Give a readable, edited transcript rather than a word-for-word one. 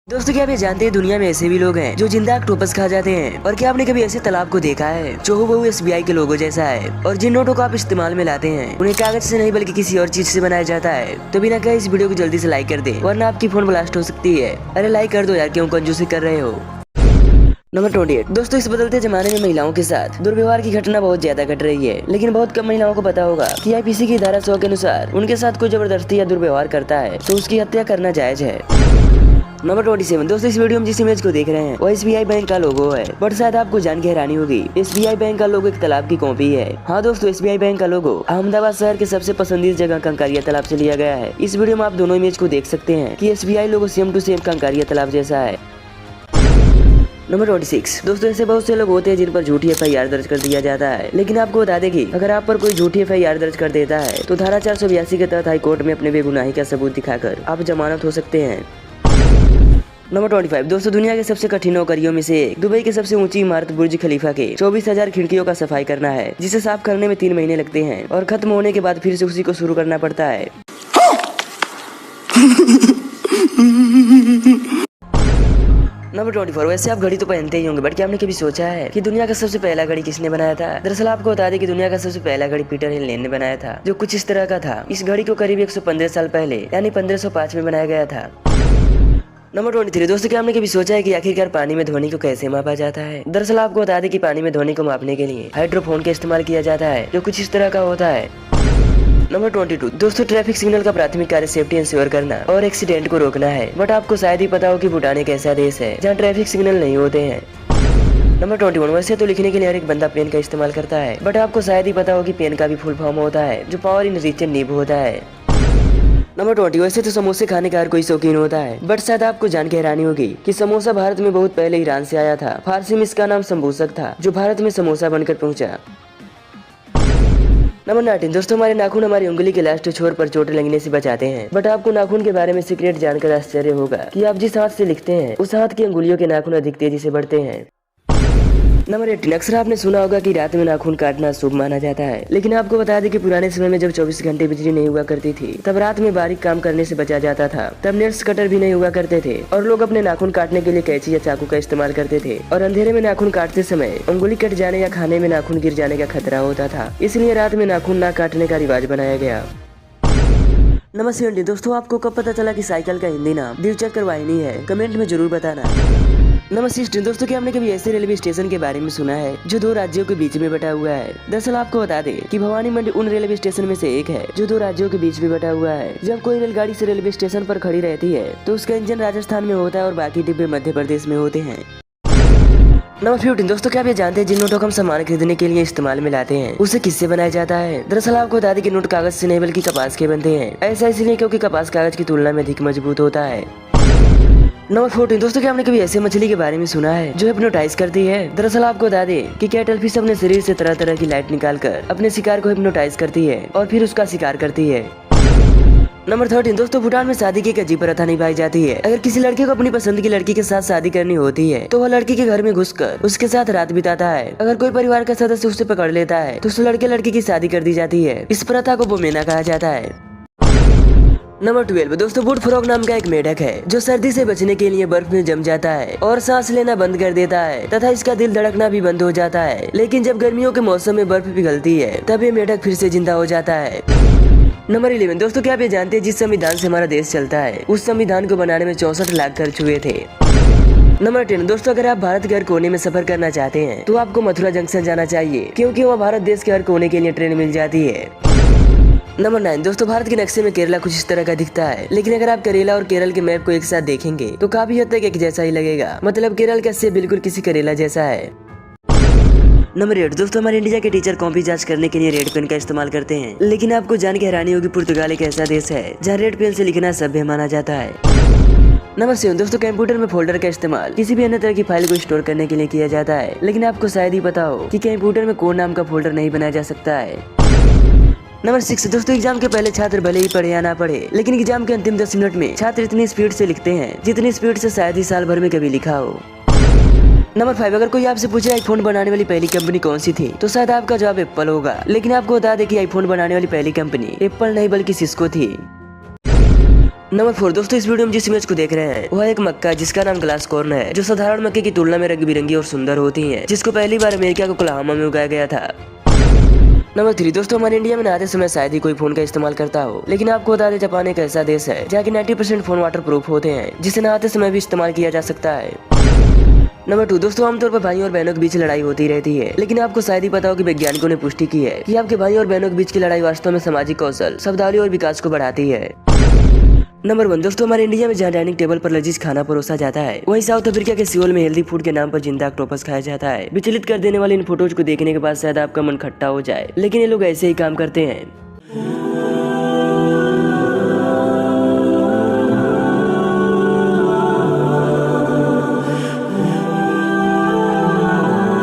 दोस्तों क्या आप ये जानते हैं दुनिया में ऐसे भी लोग हैं जो जिंदा ऑक्टोपस खा जाते हैं। और क्या आपने कभी ऐसे तालाब को देखा है जो हूबहू SBI के लोगो जैसा है और जिन नोटों को आप इस्तेमाल में लाते हैं उन्हें कागज से नहीं बल्कि किसी और चीज से बनाया जाता है। तो बिना कहे इस वीडियो को जल्दी से लाइक कर दे वरना आपकी फोन ब्लास्ट हो सकती है। अरे लाइक कर दो यार, क्यों कंजूसी कर रहे हो। नंबर 28 दोस्तों, इस बदलते जमाने में महिलाओं के साथ दुर्व्यवहार की घटना बहुत ज्यादा घट रही है, लेकिन बहुत कम महिलाओं को पता होगा कि IPC की धारा 100 के अनुसार उनके साथ कोई जबरदस्ती या दुर्व्यवहार करता है तो उसकी हत्या करना जायज है। नंबर 27 दोस्तों, इस वीडियो में जिस इमेज को देख रहे हैं वो SBI बैंक का लोगो है, बट शायद आपको जान के हैरानी होगी SBI बैंक का लोगो एक तालाब की कॉपी है। हाँ दोस्तों, SBI बैंक का लोगो अहमदाबाद शहर के सबसे पसंदीदा जगह कंकारिया तालाब से लिया गया है। इस वीडियो में आप दोनों इमेज को देख सकते हैं कि SBI logo same to same Kankaria तालाब जैसा है। नंबर 26 दोस्तों, ऐसे बहुत से लोग होते हैं जिन पर झूठी FIR दर्ज कर दिया जाता है, लेकिन आपको बता दें कि अगर आप पर कोई झूठी FIR दर्ज कर देता है तो धारा 482 के तहत हाई कोर्ट में अपने बेगुनाही का सबूत दिखाकर आप जमानत हो सकते हैं। नंबर 25 दोस्तों, दुनिया के सबसे कठिन नौकरियों में से एक दुबई की सबसे ऊंची इमारत बुर्ज खलीफा के 24,000 खिड़कियों का सफाई करना है, जिसे साफ करने में 3 महीने लगते हैं और खत्म होने के बाद फिर से उसी को शुरू करना पड़ता है। नंबर 24 वैसे आप घड़ी तो पहनते ही होंगे, बट क्या आपने कभी सोचा है कि दुनिया का सबसे पहला घड़ी किसने बनाया था। दरअसल आपको बता दें कि दुनिया का सबसे पहला घड़ी पीटर हेलेन ने बनाया था, जो कुछ इस तरह का था। इस घड़ी को करीब 115 साल पहले यानी 1505 में बनाया गया था। नंबर 23 दोस्तों, क्या आपने कभी सोचा है कि आखिरकार पानी में ध्वनि को कैसे मापा जाता है। दरअसल आपको बता दें कि पानी में ध्वनि को मापने के लिए हाइड्रोफोन का इस्तेमाल किया जाता है, जो कुछ इस तरह का होता है। नंबर 22 दोस्तों, ट्रैफिक सिग्नल का प्राथमिक कार्य सेफ्टी इंश्योर करना और एक्सीडेंट को रोकना है, बट आपको शायद ही पता हो कि भूटान एक ऐसा देश है जहाँ ट्रैफिक सिग्नल नहीं होते हैं। नंबर 21 वैसे तो लिखने के लिए हर एक बंदा पेन का इस्तेमाल करता है, बट आपको शायद ही पता हो कि पेन का भी फुल फॉर्म होता है जो पावर इन रिचन निब होता है। नंबर 20 वैसे तो समोसे खाने का हर कोई शौकीन होता है, बट शायद आपको जान के हैरानी होगी कि समोसा भारत में बहुत पहले ईरान से आया था। फारसी में इसका नाम संबूसक था, जो भारत में समोसा बनकर पहुंचा। नंबर 19 दोस्तों, हमारे नाखून हमारी उंगली के लास्ट छोर पर चोट लगने से बचाते हैं, बट आपको नाखून के बारे में सीक्रेट जानकर आश्चर्य होगा कि आप जिस हाथ से लिखते हैं उस हाथ की अंगुलियों के नाखून अधिक तेजी से बढ़ते हैं। नंबर 18 अक्सर आपने सुना होगा कि रात में नाखून काटना शुभ माना जाता है, लेकिन आपको बता दें कि पुराने समय में जब 24 घंटे बिजली नहीं हुआ करती थी तब रात में बारीक काम करने से बचा जाता था। तब नेल्स कटर भी नहीं हुआ करते थे और लोग अपने नाखून काटने के लिए कैंची या चाकू का इस्तेमाल करते थे। और अंधेरे में नाखून काटते समय उंगली कट जाने या खाने में नाखून गिर जाने का खतरा होता था, इसलिए रात में नाखून ना काटने का रिवाज बनाया गया। नंबर 70 दोस्तों, आपको कब पता चला कि साइकिल का हिंदी नाम द्विचक्र वाहिनी है, कमेंट में जरूर बताना। नंबर 16 दोस्तों, क्या आपने कभी ऐसे रेलवे स्टेशन के बारे में सुना है जो 2 राज्यों के बीच में बटा हुआ है। दरअसल आपको बता दें कि भवानी मंडी उन रेलवे स्टेशन में से एक है जो 2 राज्यों के बीच में बटा हुआ है। जब कोई रेलगाड़ी से रेलवे स्टेशन पर खड़ी रहती है तो उसका इंजन राजस्थान में होता है और बाकी डिब्बे मध्य प्रदेश में होते हैं। नंबर 15 दोस्तों, क्या आप ये जानते हैं जिन नोटों को हम सामान खरीदने के लिए इस्तेमाल में लाते हैं उसे किससे बनाया जाता है। दरअसल आपको बता दें कि नोट कागज से नहीं बल्कि कपास के बनते हैं। ऐसा इसलिए क्योंकि कपास कागज की तुलना में अधिक मजबूत होता है। नंबर 14 दोस्तों, क्या आपने कभी ऐसे मछली के बारे में सुना है जो हिप्नोटाइज करती है। दरअसल आपको बता दें कि कैटल फिश अपने शरीर से तरह तरह की लाइट निकालकर अपने शिकार को हिप्नोटाइज करती है और फिर उसका शिकार करती है। नंबर 13 दोस्तों, भूटान में शादी की एक अजीब प्रथा निभाई जाती है। अगर किसी लड़के को अपनी पसंद की लड़की के साथ शादी करनी होती है तो वह लड़की के घर में घुसकर उसके साथ रात बिताता है। अगर कोई परिवार का सदस्य उसे पकड़ लेता है तो उस लड़के की शादी कर दी जाती है। इस प्रथा को बोमेना कहा जाता है। नंबर 12 दोस्तों, वुड फ्रॉग नाम का एक मेढक है जो सर्दी से बचने के लिए बर्फ में जम जाता है और सांस लेना बंद कर देता है तथा इसका दिल धड़कना भी बंद हो जाता है। लेकिन जब गर्मियों के मौसम में बर्फ पिघलती है तब ये मेढक फिर से जिंदा हो जाता है। नंबर 11 दोस्तों, क्या आप ये जानते हैं जिस संविधान से हमारा देश चलता है उस संविधान को बनाने में 64 लाख खर्च हुए थे। नंबर 10 दोस्तों, अगर आप भारत के हर कोने में सफर करना चाहते हैं तो आपको मथुरा जंक्शन जाना चाहिए, क्योंकि वहाँ भारत देश के हर कोने के लिए ट्रेन मिल जाती है। नंबर 9 दोस्तों, भारत के नक्शे में केरला कुछ इस तरह का दिखता है, लेकिन अगर आप करेला और केरल के मैप को एक साथ देखेंगे तो काफी हद तक एक जैसा ही लगेगा। मतलब केरल का सेब बिल्कुल किसी करेला जैसा है। नंबर 8 दोस्तों, हमारे इंडिया के टीचर कॉपी जांच करने के लिए रेड पेन का इस्तेमाल करते हैं, लेकिन आपको जान के हैरानी होगी पुर्तगाल एक ऐसा देश है जहाँ रेड पेन से लिखना सभ्य माना जाता है। नंबर 7 दोस्तों, कंप्यूटर में फोल्डर का इस्तेमाल किसी भी अन्य तरह की फाइल को स्टोर करने के लिए किया जाता है, लेकिन आपको शायद ही पता हो कि कंप्यूटर में कोड नाम का फोल्डर नहीं बनाया जा सकता है। नंबर 6 दोस्तों, एग्जाम के पहले छात्र भले ही पढ़े या ना पढ़े, लेकिन एग्जाम के अंतिम 10 मिनट में छात्र इतनी स्पीड से लिखते हैं जितनी स्पीड से शायद ही साल भर में कभी लिखा हो। नंबर 5 अगर कोई आपसे पूछे आईफोन बनाने वाली पहली कंपनी कौन सी थी तो शायद आपका जवाब एप्पल होगा, लेकिन आपको बता दें कि आईफोन बनाने वाली पहली कंपनी एप्पल नहीं बल्कि सिस्को थी। नंबर 4 दोस्तों, इस वीडियो में जिस इमेज को देख रहे हैं वह एक मक्का जिसका नाम ग्लास कॉर्न है, जो साधारण मक्के की तुलना में रंग बिरंगी और सुंदर होती है, जिसको पहली बार अमेरिका के ओक्लाहोमा में उगाया गया था। नंबर 3 दोस्तों, हमारे इंडिया में नहाते समय शायद ही कोई फोन का इस्तेमाल करता हो, लेकिन आपको बता दें जापान एक ऐसा देश है जहाँ की 90% फोन वाटर प्रूफ होते हैं, जिसे नहाते समय भी इस्तेमाल किया जा सकता है। नंबर 2 दोस्तों, आमतौर पर भाइयों और बहनों के बीच लड़ाई होती रहती है, लेकिन आपको शायद ही पता हो कि वैज्ञानिकों ने पुष्टि की है कि आपके भाइयों और बहनों के बीच की लड़ाई वास्तव में सामाजिक कौशल, शब्दावली और विकास को बढ़ाती है। नंबर 1 दोस्तों, हमारे इंडिया में जहाँ डाइनिंग टेबल पर लजीज खाना परोसा जाता है, वहीं साउथ अफ्रीका के सियोल में हेल्दी फूड के नाम पर जिंदा ऑक्टोपस खाया जाता है। विचलित कर देने वाले इन फोटोज को देखने के बाद शायद आपका मन खट्टा हो जाए, लेकिन ये लोग ऐसे ही काम करते हैं।